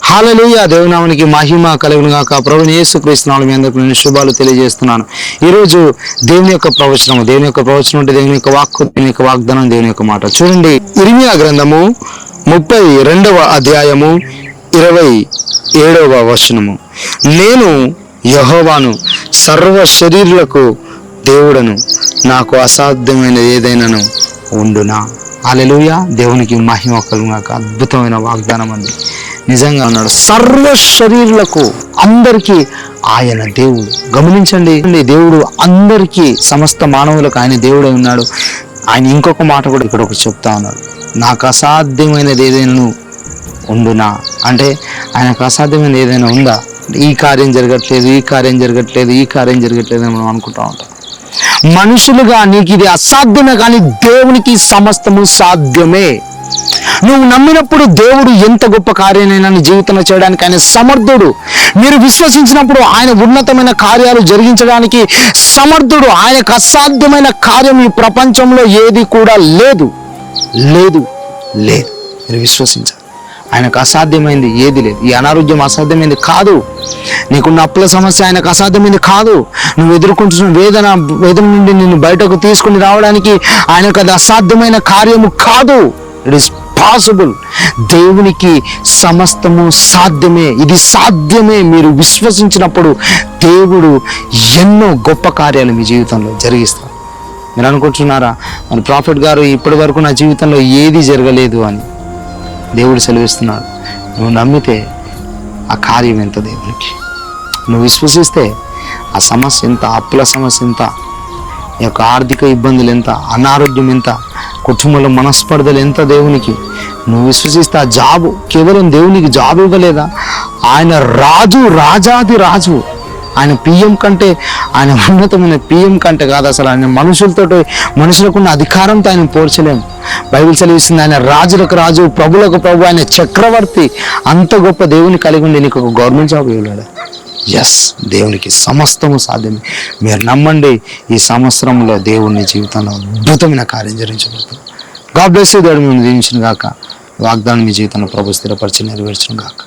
హల్లెలూయా. దేవుని నామమునికి మహిమ కలుగును గాక. ప్రభువైన యేసుక్రీస్తు నామములో మీ అందరికీ నేను శుభాలు తెలియజేస్తున్నాను. ఈరోజు దేవుని యొక్క ప్రవచనం అంటే దేవుని యొక్క వాక్కు, దేవుని యొక్క వాగ్దానం, దేవుని యొక్క మాట. చూడండి, ఇర్మీయా గ్రంథము 32వ అధ్యాయము 27వ వచనము. నేను యెహోవాను, సర్వ శరీరులకు దేవుడను, నాకు అసాధ్యమైన ఏదైనాను ఉండునా. హల్లెలూయా. దేవునికి మహిమ కలుగును గాక. అద్భుతమైన వాగ్దానం అండి. నిజంగా అన్నాడు, సర్వ శరీరులకు, అందరికీ ఆయన దేవుడు. గమనించండి, దేవుడు అందరికీ, సమస్త మానవులకు ఆయన దేవుడై ఉన్నాడు. ఆయన ఇంకొక మాట కూడా ఇక్కడ ఒకటి చెప్తా ఉన్నాడు, నాకు అసాధ్యమైనది ఏదైనా ఉండునా. అంటే ఆయనకు అసాధ్యమైన ఏదైనా ఉందా? ఈ కార్యం జరగట్లేదు అని మనం అనుకుంటా ఉంటాం. మనుషులుగా నీకు ఇది అసాధ్యమే, కానీ దేవునికి సమస్తము సాధ్యమే. నువ్వు నమ్మినప్పుడు దేవుడు ఎంత గొప్ప కార్యాలైనా నీ జీవితంలో చేయడానికి ఆయన సమర్థుడు. మీరు విశ్వసించినప్పుడు ఆయన ఉన్నతమైన కార్యాలు జరిగించడానికి సమర్థుడు. ఆయనకు అసాధ్యమైన కార్యం ఈ ప్రపంచంలో ఏది కూడా లేదు. మీరు విశ్వసించాలి. ఆయనకు అసాధ్యమైంది ఏది లేదు. ఈ అనారోగ్యం అసాధ్యమైంది కాదు. నీకున్న అప్పుల సమస్య ఆయనకు అసాధ్యమైంది కాదు. నువ్వు ఎదుర్కొంటున్న వేదన నుండి నిన్ను బయటకు తీసుకుని రావడానికి ఆయనకు అది అసాధ్యమైన కార్యము కాదు. It is possible. దేవునికి సమస్తము సాధ్యమే. ఇది సాధ్యమే. మీరు విశ్వసించినప్పుడు దేవుడు ఎన్నో గొప్ప కార్యాలు మీ జీవితంలో జరిగిస్తారు. మీరు అనుకుంటున్నారా, మన ప్రాఫెట్ గారు ఇప్పటి వరకు నా జీవితంలో ఏది జరగలేదు అని? దేవుడు సెలవిస్తున్నాడు, నువ్వు నమ్మితే ఆ కార్యం ఎంత దేవునికి, నువ్వు విశ్వసిస్తే ఆ సమస్య ఎంత, అప్పుల సమస్య ఎంత, ఈ యొక్క ఆర్థిక ఇబ్బందులు ఎంత, అనారోగ్యం ఎంత, కుటుంబంలో మనస్పర్ధలు ఎంత దేవునికి. నువ్వు విశ్వసిస్తే ఆ జాబు, కేవలం దేవునికి జాబు ఇవ్వలేదా? ఆయన రాజు, రాజాది రాజు. ఆయన పిఎం కంటే, ఆయన ఉన్నతమైన పిఎం కంటే కాదు అసలు. ఆయన మనుషులకున్న అధికారంతో ఆయన పోల్చలేము. బైబిల్ చదివిస్తుంది, ఆయన రాజులకు రాజు, ప్రభులకు ప్రభు, ఆయన చక్రవర్తి. అంత గొప్ప దేవుని కలిగి ఉండి నీకు ఒక గవర్నమెంట్ జాబ్ ఇవ్వలేడు. ఎస్, దేవునికి సమస్తము సాధ్యమే. మీరు నమ్మండి, ఈ సంవత్సరంలో దేవుని జీవితంలో అద్భుతమైన కార్యం జరిగించబడుతుంది. God bless you. దేవుడు మిమ్మల్ని దీవించును గాక. వాగ్దానం మీ జీవితంలో ప్రభు స్థిరపరిచి నెరవేర్చును గాక.